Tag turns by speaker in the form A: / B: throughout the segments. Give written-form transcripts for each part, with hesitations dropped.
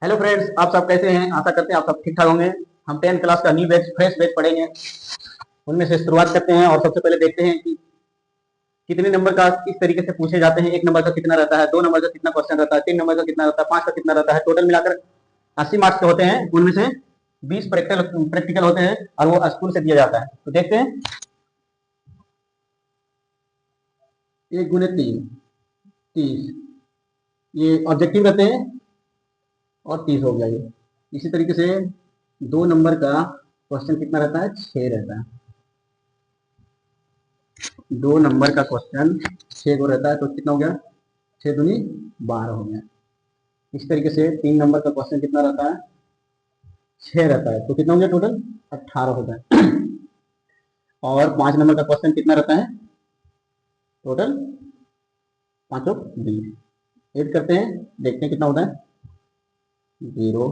A: Hello friends, आप सब कैसे हैं? आशा करते हैं आप सब ठीक ठाक होंगे। हम 10th क्लास का न्यू बैच फ्रेश बैच पढ़ेंगे। उनमें से शुरुआत करते हैं और सबसे पहले देखते हैं कि कितने नंबर का किस तरीके से पूछे जाते हैं। 1 नंबर का कितना रहता है, 2 नंबर का कितना क्वेश्चन रहता है, 3 नंबर का कितना रहता है, 5 का कितना रहता है। टोटल मिलाकर 80 मार्क्स के होते हैं। उनमें से 20 प्रैक्टिकल होते हैं और वो स्कूल से दिया जाता है। तो देखते हैं। 1 गुने 3 30, ये ऑब्जेक्टिव रहते हैं और 30 हो गया ये। इसी तरीके से 2 नंबर का क्वेश्चन कितना रहता है, 6 रहता है। 2 नंबर का क्वेश्चन 6 को रहता है, तो कितना हो गया, 6 दूनी 12 हो गया। इस तरीके से 3 नंबर का क्वेश्चन कितना रहता है, 6 रहता है, तो कितना हो गया, टोटल 18 होता है। और 5 नंबर का क्वेश्चन कितना रहता है, टोटल 5 20। ऐड करते हैं, देखते हैं कितना होता है। 0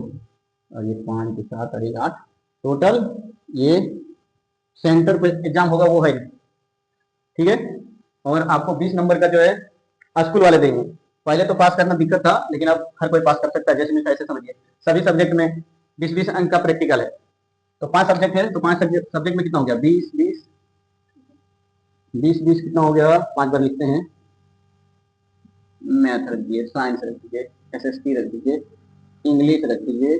A: और ये 5 के साथ और ये 8, टोटल ये सेंटर पे एग्जाम होगा वो है, ठीक है। और आपको 20 नंबर का जो है स्कूल वाले देंगे। पहले तो पास करना दिक्कत था, लेकिन अब हर कोई पास कर सकता है। जैसे मैं ऐसे समझिए, सभी सब्जेक्ट में 20-20 अंक का प्रैक्टिकल है। तो 5 सब्जेक्ट है, तो 5 सब्जेक्ट में कितना हो गया, 20-20 20-20 कितना हो गया, 5 बार लिखते हैं। मैथ रख दीजिए, साइंस रख दीजिए, एसएसटी रख दीजिए, इंग्लिश रख दीजिए,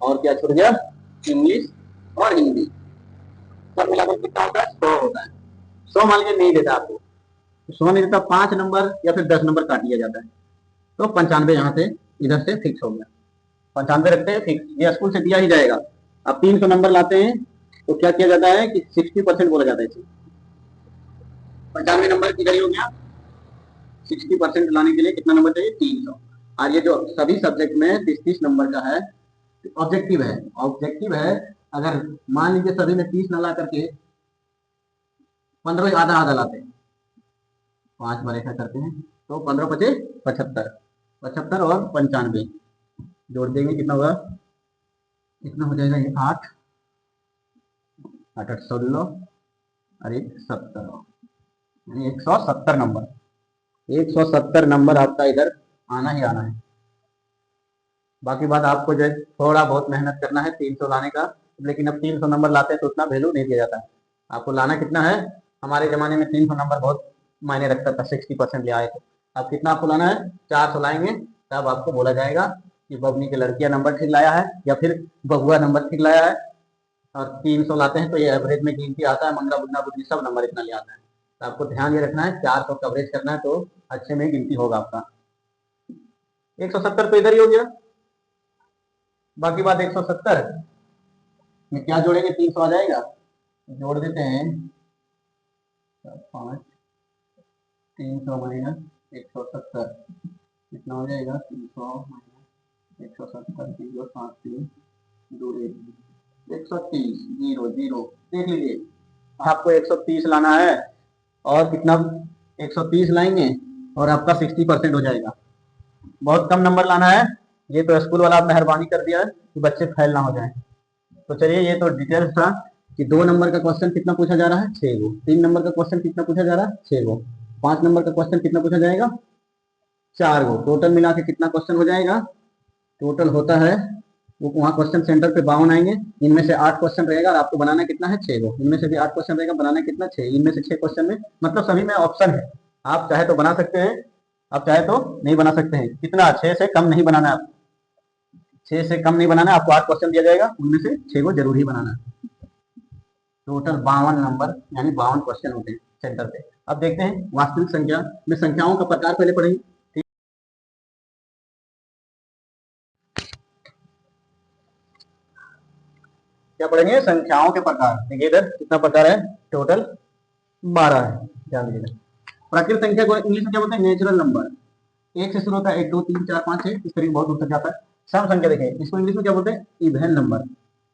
A: और क्या छूट गया, इंग्लिश और हिंदी। सब मिलाकर कितना होता है, 100 होता है। 100 मान लीजिए नहीं देता आपको, 100 नहीं देता, 5 नंबर या फिर 10 नंबर काट लिया जाता है। तो 95 यहाँ से इधर से फिक्स हो गया। 95 रखते हैं फिक्स, ये स्कूल से दिया ही जाएगा। अब 300 नंबर लाते हैं तो क्या किया जाता है कि 60% बोला जाता है इसे। 95 नंबर किधर ही हो गया, 60% लाने के लिए कितना नंबर चाहिए, 300। और ये जो सभी सब्जेक्ट में 30-30 नंबर का है, ऑब्जेक्टिव है। ऑब्जेक्टिव है, अगर मान लीजिए सभी में 30 न ला करके 15 आधा आधा लाते हैं, 5 बार ऐसा करते हैं, तो 15 पचे 75, 75 और 95 जोड़ देंगे, कितना होगा, कितना हो जाएगा, ये 8 8 8 16 और 1 17, यानी 170 नंबर। 170 नंबर आपका इधर आना ही आना है। बाकी बात आपको जो है थोड़ा बहुत मेहनत करना है 300 लाने का। लेकिन अब 300 नंबर लाते हैं तो उतना वैल्यू नहीं दिया जाता है। आपको लाना कितना है, हमारे जमाने में 300 नंबर बहुत मायने रखता था, 60% ले आए थे। अब कितना आपको लाना है, 400 लाएंगे, तब आपको बोला जाएगा कि बबनी के लड़कियां नंबर ठीक लाया है या फिर बहुआ नंबर ठीक लाया है। और 300 लाते हैं तो ये एवरेज में गिनती आता है, मंगला बुधना बुद्धि सब नंबर इतना ले आता है। तो आपको ध्यान ये रखना है, 400 कवरेज करना है तो अच्छे में गिनती होगा आपका। 170 तो इधर ही हो गया। बाकी बात 170 में क्या जोड़ेंगे, 300 आ जाएगा, जोड़ देते हैं। 5 300 माइनस 170 कितना हो जाएगा, 300 माइनस 170, 0 7 3 2 1 130 0 0। देख लीजिए, आपको 130 लाना है और कितना, 130 लाएंगे और आपका 60% हो जाएगा। बहुत कम नंबर लाना है। ये तो स्कूल वाला मेहरबानी कर दिया है कि बच्चे फेल ना हो जाए। तो चलिए, ये तो डिटेल्स था कि 2 नंबर का क्वेश्चन कितना पूछा जा रहा है, 6 गो। 3 नंबर का क्वेश्चन कितना पूछा जा रहा है, 6 गो। 5 नंबर का क्वेश्चन कितना पूछा जाएगा, 4 गो। टोटल मिला के कितना क्वेश्चन हो जाएगा, टोटल होता है, वो वहाँ क्वेश्चन सेंटर पे 52 आएंगे। इनमें से 8 क्वेश्चन रहेगा और आपको बनाना कितना है, 6 गो। इनमें से भी 8 क्वेश्चन रहेगा, बनाना कितना, 6। इनमें से 6 क्वेश्चन में मतलब सभी में ऑप्शन है, आप चाहे तो बना सकते हैं, आप चाहे तो नहीं बना सकते हैं। कितना, 6 से कम नहीं बनाना है आपको। 6 से कम नहीं बनाना है आपको, 8 क्वेश्चन दिया जाएगा, उनमें से 6 को जरूर ही बनाना है। टोटल 52 नंबर यानी 52 क्वेश्चन होते हैं सेंटर पे। अब देखते हैं वास्तविक संख्या में संख्याओं का प्रकार पहले पढ़ेंगे। ठीक, क्या पढ़ेंगे, संख्याओं के प्रकार। देखिए इधर कितना प्रकार है, टोटल 12 है, ध्यान दीजिएगा। प्राकृत संख्या को इंग्लिश में क्या बोलते हैं, नेचुरल नंबर। 1 से शुरू होता है, 1 2 3 4 5 6, इस तरीके बहुत दूर तक जाता है। सम संख्या देखिए, इसको इंग्लिश में क्या बोलते हैं, इवन नंबर।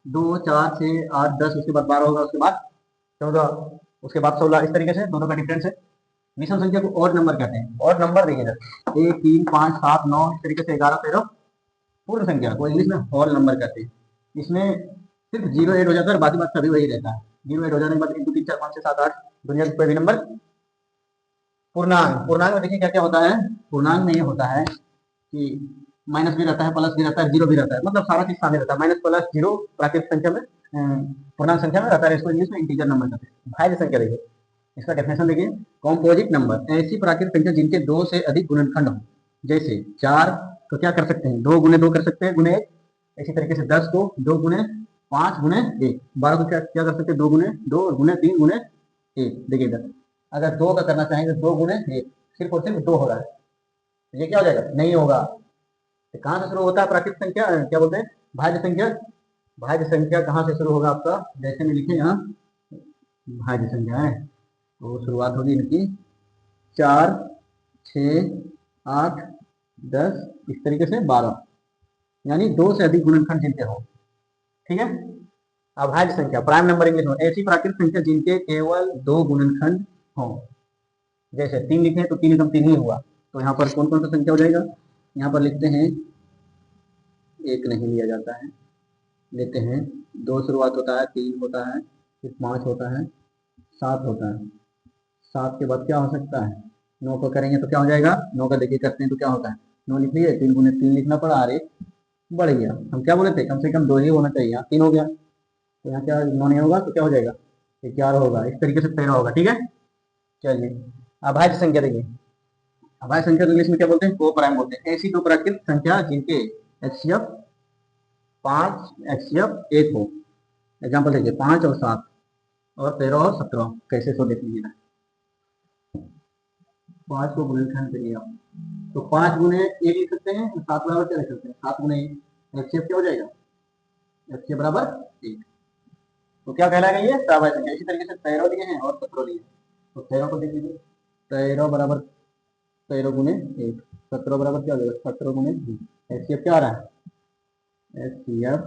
A: 2 4 6 8 10, उसके बाद 12 होगा, उसके बाद 14, उसके बाद 16, इस तरीके से दोनों का डिफरेंस है। विषम संख्या को और नंबर कहते हैं। और नंबर देखिए इधर 1 3 5 7 9, इस तरीके से 11 13। पूर्ण संख्या को इंग्लिश में होल नंबर कहते हैं। इसमें सिर्फ 0 ऐड हो जाता है, बाकी बात सभी वही रहता है। 0 ऐड हो जाने के बाद 1 2 3 4 5 6 7 8, दुनिया के कोई भी नंबर। पूर्णांक, पूर्णांक में देखिए क्या क्या होता है। पूर्णांक में ये होता है कि माइनस भी रहता है, प्लस भी रहता है, जीरो भी रहता है, मतलब सारा चीज शामिल रहता है। माइनस प्लस जीरो प्राकृतिक संख्या में, पूर्णांक संख्या में रहता है, इसको इंग्लिश में इंटीजर नंबर कहते हैं। भाज्य संख्या देखिए, इसका डेफिनेशन देखिए, कॉम्पोजिट नंबर ऐसी प्राकृतिक संख्या जिनके दो से अधिक गुणनखंड हो। जैसे 4 तो क्या कर सकते हैं, 2 गुने 2 कर सकते हैं, गुने 1। इसी तरीके से 10 को 2 गुने 5 गुने 1। 12 को क्या कर सकते हैं, 2 गुने 2 गुने 3 गुने 1। देखिए इधर अगर 2 का करना चाहेंगे, 2 गुने 1, सिर्फ और सिर्फ 2 हो रहा है, तो ये क्या हो जाएगा, नहीं होगा। तो कहाँ से शुरू होता है प्राकृतिक संख्या, क्या बोलते हैं, भाज्य संख्या। भाज्य संख्या कहाँ से शुरू होगा आपका, जैसे में लिखे यहाँ भाज्य संख्या है, तो शुरुआत होगी इनकी 4, 6, 8, 10, इस तरीके से 12, यानी 2 से अधिक गुणनखंड जिनके हो। ठीक है। अभाज्य संख्या, प्राइम नंबर इंग्लिश में, ऐसी प्राकृतिक संख्या जिनके केवल 2 गुणनखंड हो। जैसे 3 लिखे तो 3 एकम 3 ही हुआ, तो यहाँ पर कौन कौन सा संख्या हो जाएगा, यहाँ पर लिखते हैं 1 नहीं लिया जाता है, लेते हैं 2 शुरुआत होता है, 3 होता है, फिर 5 होता है, 7 होता है। 7 के बाद क्या हो सकता है, 9 को करेंगे तो क्या हो जाएगा, 9 का देखिए करते हैं तो क्या होता है, 9 लिख लिए, 3 गुने 3 लिखना पड़ा, अरे बढ़ गया। हम क्या बोले थे, कम से कम 2 ही होना चाहिए, यहाँ 3 हो गया, तो यहाँ क्या 9 नहीं होगा तो क्या हो जाएगा, 11 होगा, इस तरीके से 13 होगा। ठीक है। चलिए अभाज्य संख्या देखिए, अभाज्य संख्या तो इंग्लिश में क्या बोलते हैं, को प्राइम बोलते हैं। ऐसी 2 प्राकृतिक संख्या जिनके एचसीएफ 5 एचसीएफ 1 हो। एग्जाम्पल देखिए 5 और 7 और 13 और 17, कैसे सो देख लीजिए ना। 5 को गुणनखंड करिए आप, तो 5 गुने 1 लिख सकते हैं, 7 बराबर क्या लिख सकते हैं, 7 गुने 1, एचसीएफ क्या हो जाएगा, एचसीएफ बराबर 1। तो क्या कहलाएगा ये, अभाज्य संख्या। इसी तरीके से 13 लिए हैं और 17 लिए, तो 13 को देख लीजिए, 13 बराबर 13 गुने 1, 17 बराबर क्या हो जाएगा, 17 गुने 2। एचसीएफ क्या आ रहा है, एचसीएफ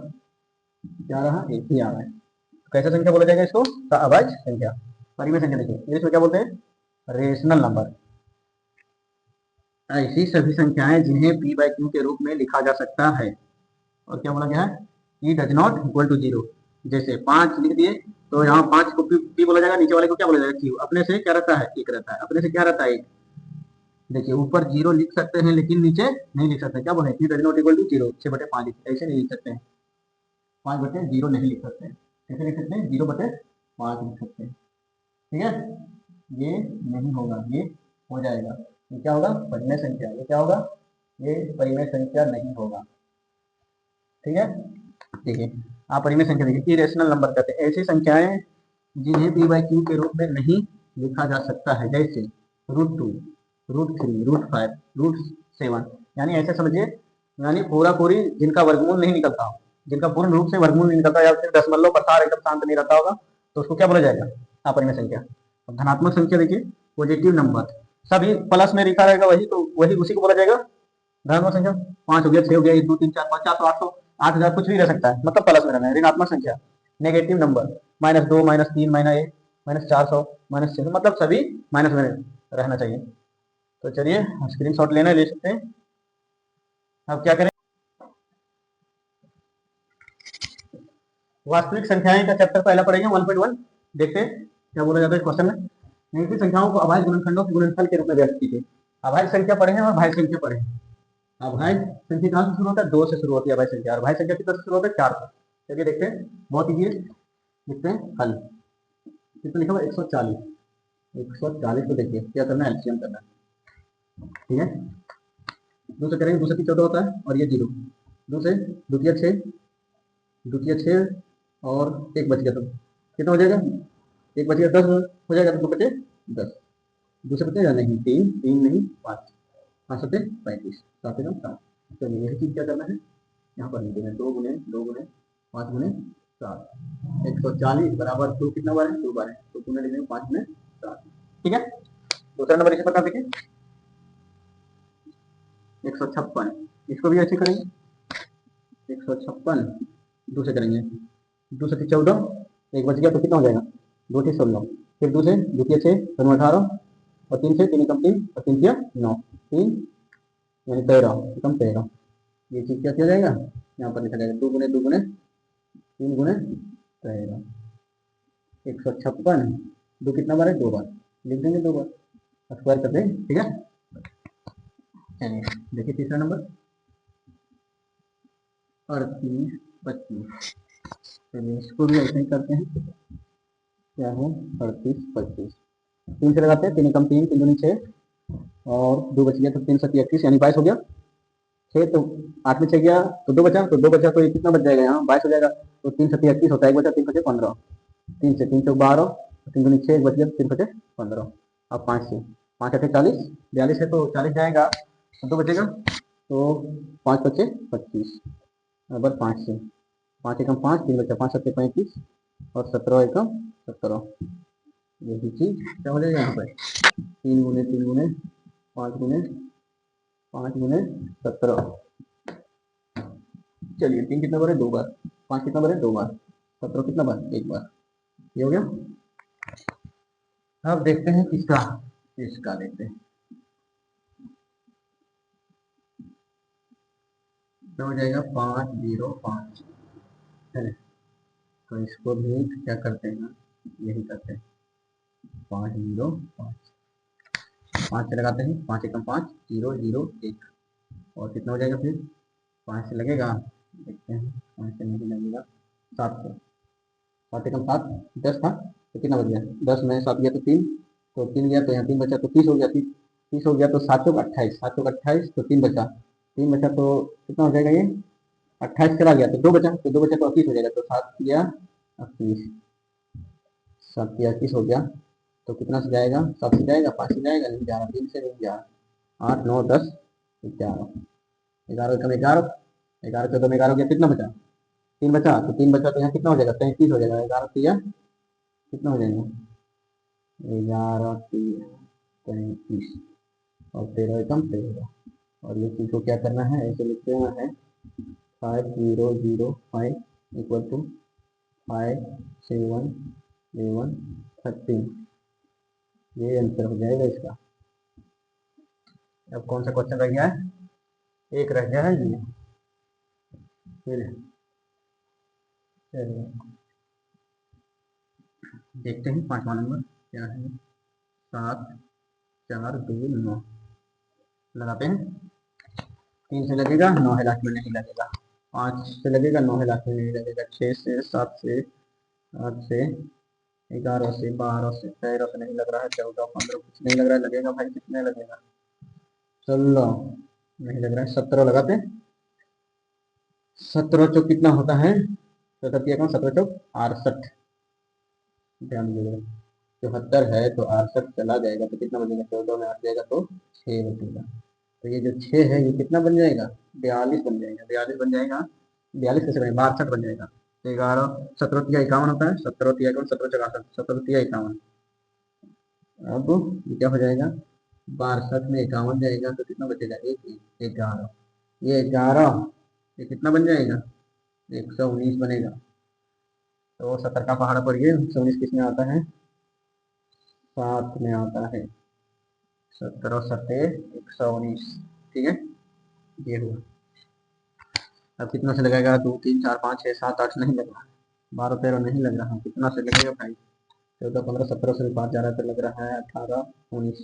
A: क्या आ रहा है, 1 ही आ रहा है। कैसे संख्या बोला जाएगा इसको, अभाज्य संख्या। परिमेय संख्या देखिए, इसमें क्या बोलते हैं, रेशनल नंबर। ऐसी सभी संख्याएं जिन्हें p बाई क्यू के रूप में लिखा जा सकता है। और क्या बोला गया है, ई डज नॉट इक्वल टू 0। जैसे 5 लिख दिए, तो यहाँ 5 को p बोला जाएगा, नीचे वाले को क्या बोला जाएगा, q। अपने से क्या रहता है, 1 रहता है, अपने से क्या रहता है, 1। देखिए ऊपर 0 लिख सकते हैं, लेकिन नीचे नहीं लिख सकते। क्या बोले, p does not equal to 0, 6/5 ऐसे नहीं लिख सकते हैं, 5/0 नहीं लिख सकते हैं। कैसे लिख सकते हैं, 0/5 लिख सकते हैं। ठीक है, ये नहीं होगा, ये हो जाएगा, ये क्या होगा, परिमेय संख्या। ये क्या होगा, ये परिमेय संख्या नहीं होगा। ठीक है। देखिए आप परिमेय संख्या देखिए, इरेशनल नंबर कहते हैं ऐसी संख्याएं जिन्हें p बाई क्यू के रूप में नहीं लिखा जा सकता है। जैसे √2, √3, √5, √7, यानी ऐसे समझिए, यानी पूरा पूरी जिनका वर्गमूल नहीं निकलता हो, जिनका पूर्ण रूप से वर्गमूल नहीं निकलता, या फिर दशमलव प्रसार एकदम शांत नहीं रहता होगा, तो उसको क्या बोला जाएगा, अपरिमेय संख्या। धनात्मक संख्या देखिए, पॉजिटिव नंबर, सभी प्लस में लिखा रहेगा वही, तो वही उसी को बोला जाएगा धनात्मक संख्या। 5 हो गया, 6 हो गया, 1 2 3 4 5 400 800 8000 कुछ भी रह सकता है, मतलब प्लस में रहना है। ऋणात्मक संख्या, नेगेटिव नंबर, -2 -3 -1 -400 -600, मतलब सभी माइनस में रहना चाहिए। तो चलिए स्क्रीन शॉट लेना ले सकते हैं। अब क्या करें, वास्तविक संख्याएं का चैप्टर पहला पढ़ेंगे 1.1। देखते हैं क्या बोला जाता है क्वेश्चन में। निम्नलिखित संख्याओं को अभाज्य गुणनखंडों के गुणनफल के रूप में व्यक्त कीजिए। अभाज्य संख्या पढ़े हैं और भाज्य संख्या पढ़े हैं। अभाज्य संख्या कहाँ से शुरू होता है, 2 से शुरू होती है अभाज्य संख्या, और भाज्य संख्या कितने से शुरू होता है, 4 से। चलिए देखते हैं, बहुत इजी है। देखते हैं हल, कितना लिखा हुआ 140। 140 को देखिए क्या करना है, एलसीएम करना है। ठीक है, 2 से करेंगे, 2 से 14 होता है, और ये 0, 2 से द्वितीय 6, द्वितीय 6 और 1 बच गया, तो कितना हो जाएगा, 1 बच गया 10 हो जाएगा, तो 2 बचे 10, दूसरे बचे या नहीं, 3 3 नहीं 5, 5 7 35, 7 7। चलिए यही चीज क्या करना है, यहाँ पर लिख देना 2 गुने 2 गुने 5 गुने 7, 140 बराबर 2 कितना बार है, 2 बार है, तो पुनः लिख देंगे 5 गुने 7। ठीक है। दूसरा नंबर इसी प्रकार देखिए 156, इसको भी ऐसे करेंगे 156, 2 से करेंगे, 2 से 14, 1 बच गया, तो कितना हो जाएगा, 2 से 16, फिर 2 से द्वितीय 6 दोनों 18, और 3 से 3 कम 3 और 3 9, 3 यानी 13 कम 13। ये चीज क्या किया जाएगा, यहाँ पर लिखा जाएगा 2 गुने 2 गुने 3 गुने 13, 156, 2 कितना बार है, 2 बार, लिख देंगे 2 बार, स्क्वायर कर देंगे। ठीक है। चलिए देखिए तीसरा नंबर, 38 25। चलिए इसको भी ऐसे ही करते हैं। क्या है 38 25। 3 से लगाते हैं, 3 एकम 3, 3 दूनी 6 और 2 बच गया तो 3 7 31 यानी 22 हो गया। 6 तो 8 में 6 गया तो 2 बचा, तो 2 बचा तो ये कितना बच जाएगा यहाँ 22 हो जाएगा। तो 3 7 31 होता है, 1 बचा 3 5 15। 3 से 3 चौक 12, 3 दूनी 6, 1 बच गया 3 5 15। अब 5 से 5 8 40, 42 है तो 40 जाएगा तो 2 बचेगा तो 5 5 25। अब 5 से 5 एकम 5, 3 बचा 5 7 35 और 17 एकम 17। यही चीज क्या हो जाएगा यहाँ पर 3 गुने 3 गुने 5 गुने 5 गुने 17। चलिए 3 कितना बार है 2 बार, 5 कितना बार है 2 बार, 17 कितना बार 1 बार। ये हो गया। अब देखते हैं किसका, इसका देखते हैं तो हो जाएगा 505 है। तो इसको भी क्या करते हैं, यही करते हैं 505। 5 से लगाते हैं, 5 एकम 5 0 0 1 और कितना हो जाएगा फिर 5 से लगेगा, देखते हैं 5 से नहीं लगेगा 7 से। 7 एकम 7 10 था तो कितना बच गया 10 में 7 गया तो 3, तो 3 गया तो यहाँ 3 बचा तो 30 हो गया। 30 हो गया तो 7 चौक 28, 7 चौक 28 तो 3 बचा, 3 बचा तो कितना हो जाएगा ये 28 चला गया तो 2 बचा, तो 2 बचा तो 28 हो जाएगा। तो 7 गया 28, 7 गया 28 हो गया तो कितना से जाएगा 7 से जाएगा 5 से जाएगा नहीं जा रहा, 3 से नहीं जा रहा, 8 9 10 11, 11 कम 11, 11 14 में 11 हो गया, कितना बचा 3 बचा, तो 3 बचा तो यहाँ कितना हो जाएगा 33 हो जाएगा। 11 तिया कितना हो जाएगा 11 तिया 33 और 13 एकम 13। और ये चीज को क्या करना है ऐसे लिखते हुए है 5005 इक्वल टू 5 7 11 13। ये आंसर हो जाएगा इसका। अब कौन सा क्वेश्चन रह गया है, एक रह गया है ये। चलिए देखते हैं 5वां नंबर क्या है, 7 4 2 9 लगाते हैं। 3 से लगेगा 9 है लास्ट में नहीं लगेगा, 5 से लगेगा 9 है लास्ट में नहीं लगेगा, 6 से 7 से 8 से 11 से 12 से 13 से नहीं लग रहा है, 14 15 कुछ नहीं लग रहा है, लगेगा भाई कितने लगेगा 16 नहीं लग रहा है, 17 लगाते हैं। 17 चौक कितना होता है 17 चौक 68, ध्यान दीजिएगा 74 है तो 68 चला जाएगा तो कितना बनेगा 14 में 8 जाएगा तो 6 बचेगा। तो ये जो 6 है ये कितना बन जाएगा 42 बन जाएगा, 42 बन जाएगा, 42 कैसे बनेगा 62 बन जाएगा। 11 17 तिया 51 होता है, 17 तिया 51 17 चौक 68, 17 तिया 51। अब ये क्या हो जाएगा 62 में 51 जाएगा तो कितना बचेगा 1 11, ये 11 ये कितना बन जाएगा 119 बनेगा। तो 70 का पहाड़ पर ये 119 किस में आता है 7 में आता है, 17 सत्ते 119, ठीक है ये हुआ। अब कितना से लगाएगा 2 3 4 5 6 7 8 नहीं लग रहा, 12 13 नहीं लग रहा, कितना से लगेगा भाई 14 15 17 से 5 जा रहा है तो लग रहा है 18 19,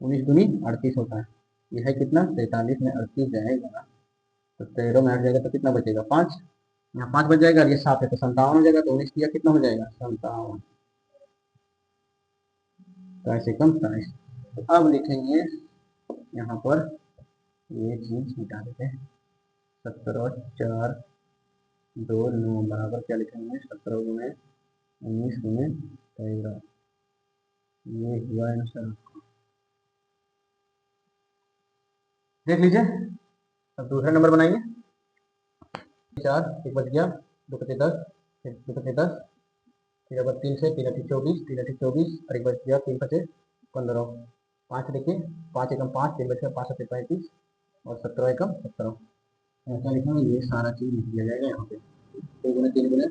A: 19 दूनी 38 होता है, यह है कितना 43 में 38 जाएगा तो 13 में 8 जाएगा तो कितना बचेगा 5, यहाँ 5 बच जाएगा, ये 7 है तो 57 हो जाएगा, तो 19 किया कितना हो जाएगा 57, 23 कम 23। तो अब लिखेंगे यहाँ पर ये चीज मिटा देते हैं, 17 4 2 9 बराबर क्या लिखेंगे 17 गुने 19 गुने 13, ये हुआ आंसर। देख लीजिए अब दूसरा नंबर बनाएंगे, 4 एक बच गया 2 पचे 10, 2 पचे 10, फिर अब 3 से 3 अठी 24, 3 अठी 24 और एक बच गया 3 पचे 15। 5 देखिए 5 एकम 5, 3 बच गया 5 सत्ते 35 और 17 एकम 17। ऐसा लिखा ये सारा चीज लिख दिया जाएगा यहाँ पे 2 गुने 3 गुने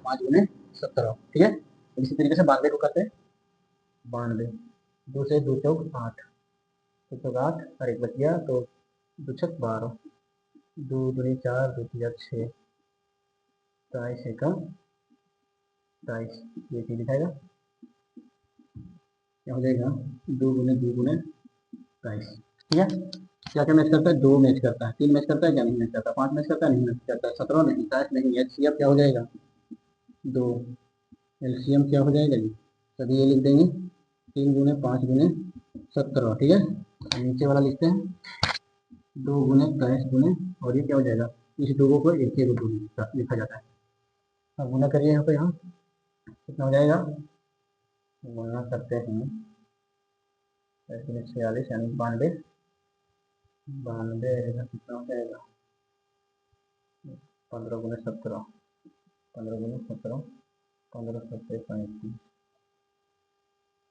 A: 5 गुने 17, ठीक है। इसी तरीके से 92 को करते हैं, 92 2 से 2 चौक 8, 2 चौक 8 और एक बच गया तो 2 छक 12, 2 दूनी 4 2 तिया 6, 23 एकम 23, ये चीज दिखाएगा क्या हो जाएगा 2 गुने 23, ठीक है। क्या क्या मैच करता है? 2 मैच करता है, 3 मैच करता है क्या? नहीं मैच करता, 5 मैच करता है, नहीं मैच करता, 17 नहीं, 27 नहीं, एचसीएफ क्या हो जाएगा? 2। एलसीएम क्या हो जाएगा जी? सभी ये लिख देंगे, 3 गुने 5 गुने 17, ठीक है। नीचे वाला लिखते हैं 2 गुने 23 गुने, और ये क्या हो जाएगा? इस दो को एक एक दो लिखा जाता है। अब गुना करिए यहाँ पे, यहाँ कितना हो जाएगा? गुना करते हैं 46 यानी 92, 92 कितना हो जाएगा? 15 गुने 17, 15 गुने 17, 15 17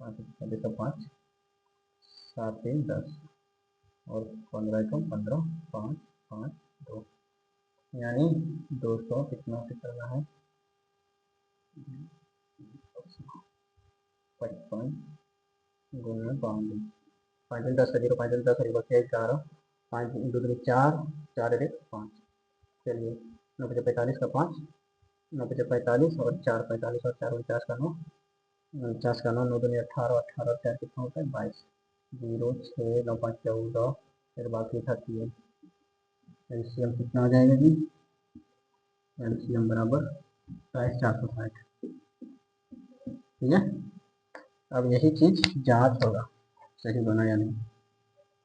A: 35, 5 7 3 10, और 15 एकम 15, 5 5 2, यानी 200 कितना से करना है? 55 गुना 92, 5 10 का 0, 5 10 एक 4, 5 2 3 4, 4 1 5। चलिए 9 5 45 का 5, 9 5 45 और 4 45 और 4 49 का 9, 49 का 9, 9 2 18, 18 और 4 कितना होता है? 22, 0 6 9 5 14, फिर बाकी 38। एलसीएम कितना हो जाएगा जी? एलसीएम बराबर 460, ठीक है। अब यही चीज जांच होगा सही बना या नहीं,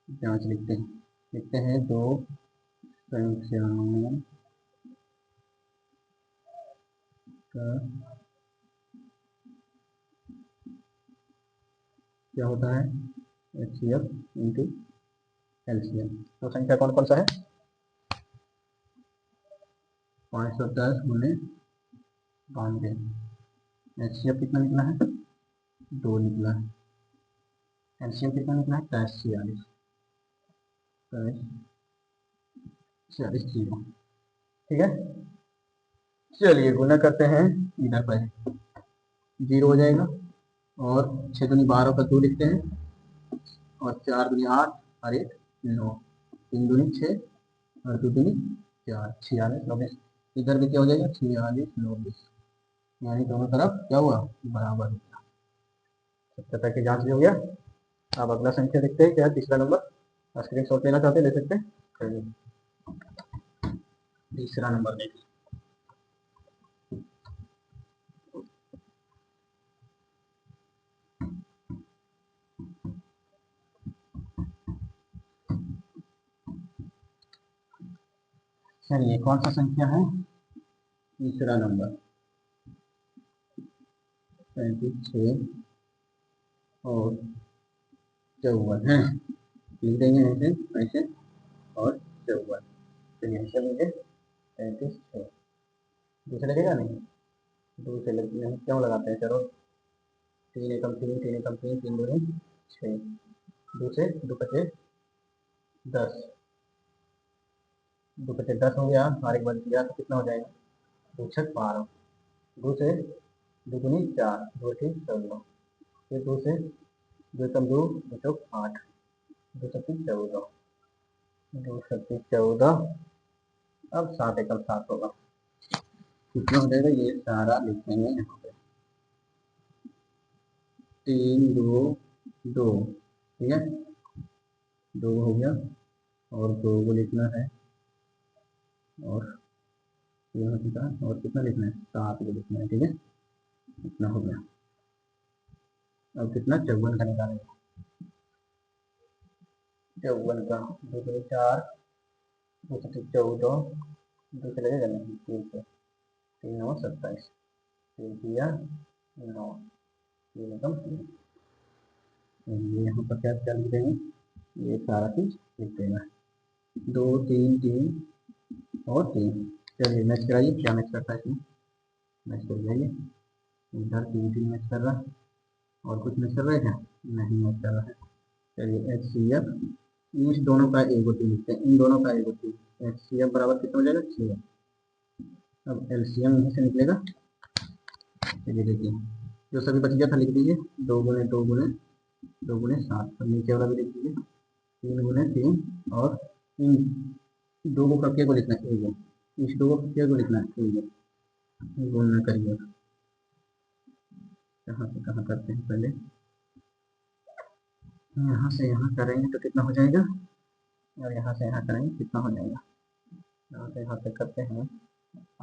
A: जांच लिखते हैं 2 संख्याओं का क्या होता है? HCF into LCM. तो संख्या कौन कौन सा है? 510 गुने 92, एचसीएफ कितना निकला है? 2 निकला है। एलसीएम कितना निकला है? 46, 46 0, ठीक है। चलिए गुना करते हैं, इधर पर 0 हो जाएगा, और 6 दूनी 12 का 2 लिखते हैं, और 4 दूनी 8 और 1 9, 3 दूनी 6 और 2 दूनी 4, 46 24। इधर भी क्या हो जाएगा? 46 24, यानी दोनों तरफ क्या हुआ? बराबर हुआ। सत्यता की जांच भी हो गया। अब अगला संख्या देखते हैं क्या है, तीसरा नंबर। स्क्रीन शॉट लेना चाहते हैं ले सकते हैं। तीसरा नंबर देखिए, चलिए कौन सा संख्या है? तीसरा नंबर 36 और 54 है, लिख देंगे ऐसे ऐसे और 54। चलिए ऐसे लिखे 36 दूसरे लगेगा नहीं, दूसरे लगते हैं, क्यों लगाते हैं? चलो 3 एकम 3, 3 एकम 3, 3 दूनी 6, दूसरे 2 पचे 10, 2 पचे 10 हो गया, और एक बार दिया तो कितना हो जाएगा? 2 छक 12, दूसरे 2 दूनी 4, 2 ठीक 14, फिर दूसरे 2 एकम 2, 2 चौक 8, 2 छत्तीस 14, 2 छत्तीस 14, अब 7 एकम 7 होगा, कितना हो जाएगा? ये सारा लिखेंगे यहाँ पे, 3 2 2, ठीक है, 2 हो गया, और 2 को लिखना है, और यहाँ कितना, और कितना लिखना है? 7 को लिखना है, ठीक है, इतना हो गया। अब कितना? 54 का निकालेंगे, 54 का 2 से 4, 2 से 14, 2 से लगेगा नहीं, 3 से 3 9 27, 3 किया 9, 3 कम 3, ये यहाँ पर क्या क्या लिख देंगे? ये सारा चीज लिख देना है, 2 3 3 और 3। चलिए मैच कराइए, क्या मैच करता है इसमें? मैच कर जाइए, इधर 3 3 मैच कर रहा है, और कुछ मैच कर रहा है क्या? नहीं मैच कर रहा है। चलिए एच सी एफ, इन दोनों का एक गोटी लिखते हैं, इन दोनों का एक गोटी, एच सी एफ बराबर कितना हो जाएगा? 6। अब एलसीएम यहीं से निकलेगा। चलिए देखिए, जो सभी बच गया था लिख दीजिए, 2 गुने 2 गुने 2 गुने 7, और नीचे वाला भी लिख दीजिए 3 गुने 3, और इन दो को कब को लिखना है? एक, इस दो को को लिखना है एक, गुणना करिए, कहाँ से कहाँ करते हैं पहले, यहाँ से यहाँ करेंगे तो कितना हो जाएगा? और यहाँ से यहाँ करेंगे कितना हो जाएगा, यहाँ से यहाँ तक करते हैं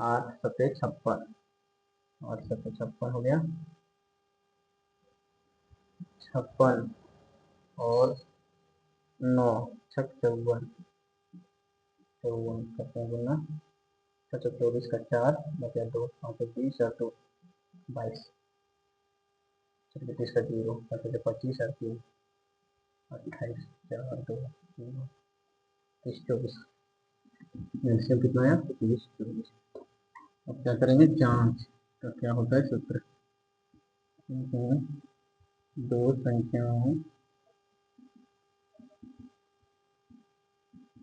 A: 8 सत्ते 56, 8 सत्ते 56 हो गया 56 और 9 छक 54, 54 करते हैं गुना 24 का 4 बचा 2 5 20 और 2 22 30 का 0 बचा 25 और 3 28 4 2 0 30 24 एलसीएम कितना आया 30 24। अब क्या करेंगे जांच, तो क्या होता है सूत्र, दो संख्याओं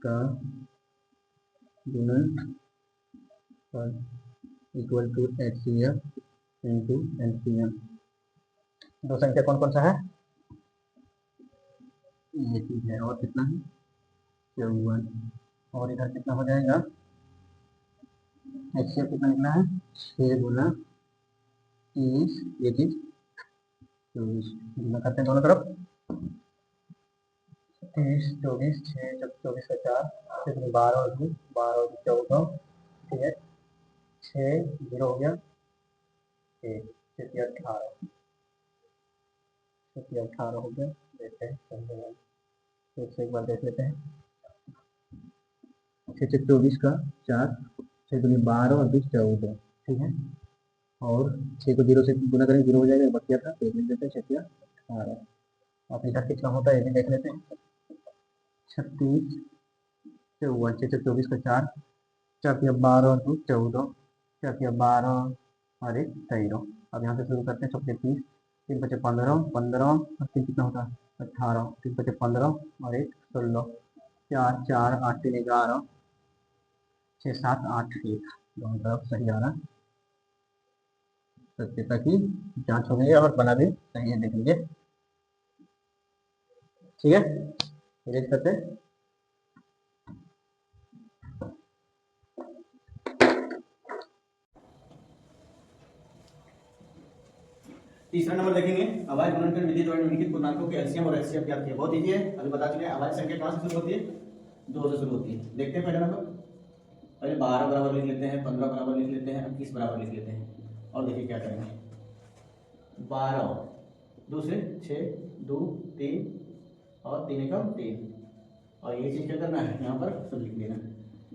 A: का गुणन equal to HCF into LCM. दो संख्या कौन कौन सा है, ये चीज है, और कितना है 54, और इधर कितना हो जाएगा एचसीएफ कितना निकला है 6 गुना 30, ये चीज 24 गुना करते हैं दोनों तरफ 30 24 6 24 का 4 फिर 12 और 14 ठीक है 6 0 हो गया 1 फिर 18 फिर 18 हो गया, देखते हैं फिर से एक बार देख लेते हैं 6 24 का 4 6 दूनी 12 और 20 14 ठीक है, और 6 को 0 से गुना करेंगे 0 हो जाएगा, बचिया था तो लिख देते हैं 6 18। अब इधर कितना होता है ये भी देख लेते हैं 36 54 6 24 का 4 4 12 और 2 14 4 12 और 1 13। अब यहाँ से शुरू करते हैं 36 3 बचे 15 15 और 3 कितना होता है 18 3 बचे 15 और 1 16 4 4 8 3 11 6 7 8 1 दोनों तरफ सही आ रहा, सत्यता की जांच हो गई है और बना भी सही है, देख लीजिए ठीक है, इरेज करते हैं।
B: तीसरा नंबर देखेंगे, अभाज्य गुणनखंड विधि द्वारा निम्नलिखित पूर्णांकों के एलसीएम और एचसीएफ ज्ञात किया। बहुत इजी है, अभी बता चुके हैं। अभाज्य संख्या कहां से शुरू होती है 2 से शुरू होती है। देखते हैं पहले नंबर, पहले 12 बराबर लिख लेते हैं, 15 बराबर लिख लेते हैं, 21 बराबर लिख लेते हैं और देखिए क्या करेंगे 12 2 से 6 2 3 और 3 एकम 3, और ये चीज क्या करना है यहाँ पर सब लिख देना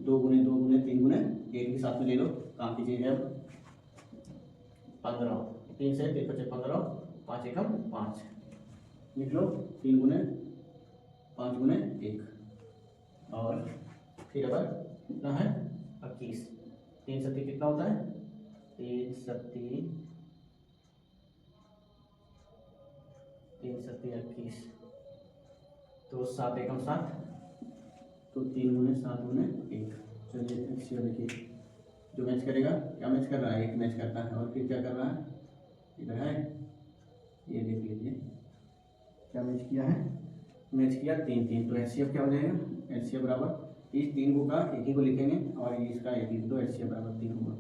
B: 2 गुने 2 गुने 3 गुने 1 भी साथ में ले लो, काम की चीज है। 15 3 से 3 बचे 15 5 एकम 5 लिख लो, 3 गुने 5 गुने 1 और फिर अगर कितना है 21 3 सत्ती कितना होता है 3 सत्ती 21 तो 7 एकम 7 तो 3 गुने 7 गुने 1। चलिए देखिए जो मैच करेगा क्या मैच कर रहा है 1 मैच करता है, और फिर क्या कर रहा है इधर है ये देख लीजिए क्या मैच किया है, मैच किया 3 3 तो एचसीएफ क्या हो जाएगा एचसीएफ बराबर इस 3 को का एक ही को लिखेंगे और इसका एक ही, तो एचसीएफ बराबर 3 होगा।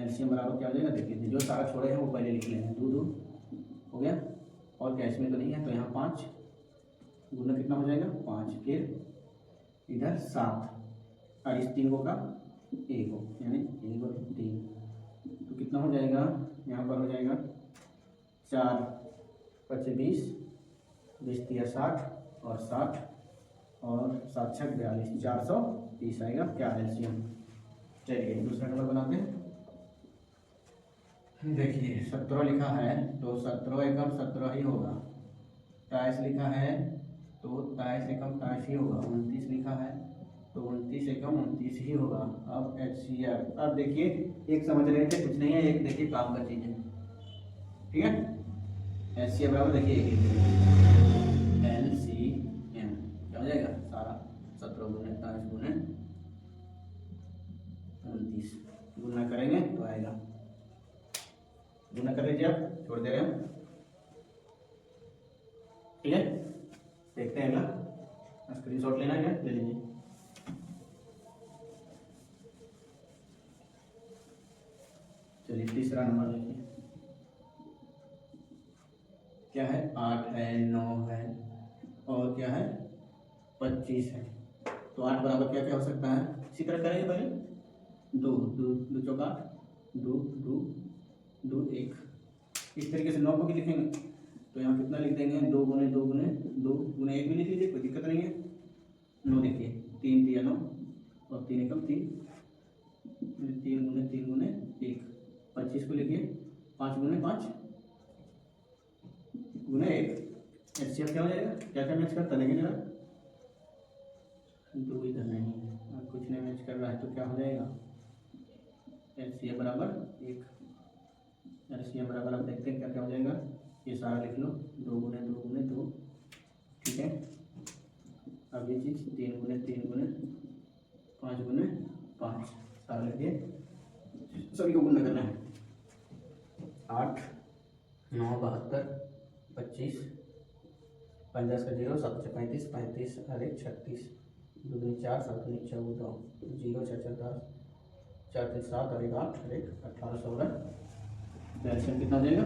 B: एलसीएम बराबर क्या हो जाएगा देख लीजिए, जो सारा छोड़े हैं वो पहले लिख लेंगे 2 2 हो गया, और कैश में तो नहीं है तो यहाँ 5 गुना कितना हो जाएगा 5, फिर इधर 7 और इस 3 को का 1 हो यानी 1 और 3 तो कितना हो जाएगा यहाँ पर हो जाएगा 4 25 20 3 60 और 60 और 7 6 42 430 आएगा क्या एलसीएम। चलिए दूसरा नंबर बनाते हैं। देखिए 17 लिखा है तो 17 एकम 17 ही होगा, 23 लिखा है तो 23 एकम 23 ही होगा, 29 लिखा है तो 29 एकम 29 ही होगा। अब एचसीएफ, अब देखिए एक समझ रहे थे कुछ नहीं है, एक देखिए काम का चीज है ठीक है। एचसीएफ बराबर देखिए एलसीएम क्या हो जाएगा सारा 17 गुने 23 गुने 29 गुना करेंगे तो आएगा, गुना कर लीजिए आप, छोड़ दे रहे हैं ठीक है। देखते हैं अगला, स्क्रीनशॉट लेना है क्या ले लीजिए। चलिए तीसरा नंबर देखिए क्या है 8 है 9 है और क्या है 25 है, तो 8 बराबर क्या क्या हो सकता है, इसी तरह करेंगे पहले। 2 2 2 चौका 8, 2 2 2 1। इस तरीके से 9 को भी लिखेंगे तो यहाँ कितना लिख देंगे, 2 गुने 2 गुने 2 गुने 1 भी लिख लीजिए, कोई दिक्कत नहीं है। 9 देखिए, 3 दिया 9 और 3 एकम 3, 3 गुने 1। 25 को लिखिए 5 गुने 5 गुने 1। एचसीएफ क्या हो जाएगा, क्या क्या मैच करता है, लेकिन जरा 2 इधर नहीं है और कुछ नहीं मैच कर रहा है तो क्या हो जाएगा, एचसीएफ बराबर 1। एचसीएफ बराबर आप देखते हैं क्या क्या हो जाएगा, ये सारा लिख लो, 2 गुने 2 गुने 2, ठीक है। अब ये चीज़ 3 गुने 3 गुने 5 गुने 5 सारा लिखिए, सभी को गुना करना है। 8 9 72 25 5 10 का 0 7 35 35 और 1 36 2 दूनी 4 7 दूनी 14 0 6 4 10 4 3 7 और 1 8 और 1 1800 होगा। कैल्शियम कितना हो जाएगा,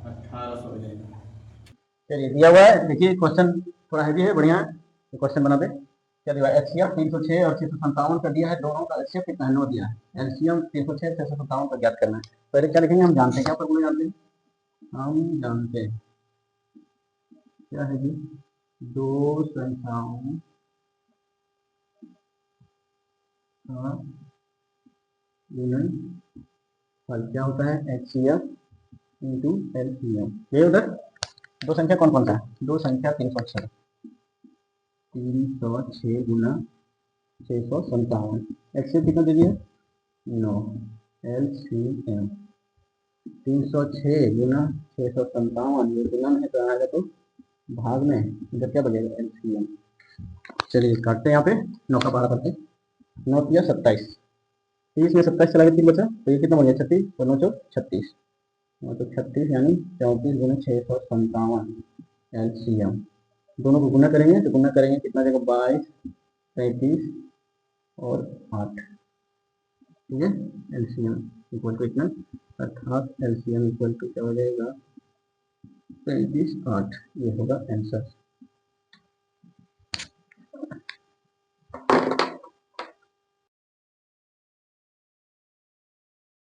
B: 1800 हो जाएगा।
A: चलिए दिया हुआ है, देखिए क्वेश्चन थोड़ा हैवी है, बढ़िया है क्वेश्चन बनाते। क्या दिया है, एचसीएफ 306 और 657 का दिया है, दोनों का एचसीएफ कितना है, 9 दिया है। एलसीएम 306 657 का ज्ञात करना है। पहले क्या लिखेंगे, हम जानते हैं क्या फॉर्मूला जानते हैं, हम जानते हैं क्या है जी, दो संख्याओं का गुणनफल क्या होता है, एचसीएफ इंटू एलसीएम। ये उधर दो संख्या कौन कौन सा है, दो संख्या 306 गुना 657, एचसीएफ कितना दे दिया 9, एलसीएम 306 गुना 657, ये गुणन है तो आएगा तो भाग में, इधर क्या बचेगा एलसीएम। चलिए काटते हैं यहाँ पे, 9 का 12 करते, 9 किया 27, 30 में 27 चला गया 3 बचा, तो ये कितना बन गया 36 और 9 चौक 36, 9 चौक 36 यानी 34 गुना 657 एलसीएम। दोनों को गुना करेंगे तो गुना करेंगे कितना देगा, 22 35 और 8, ठीक है। एलसीएम इक्वल टू इतना, अर्थात एलसीएम इक्वल टू क्या हो जाएगा 35 8, ये होगा आंसर।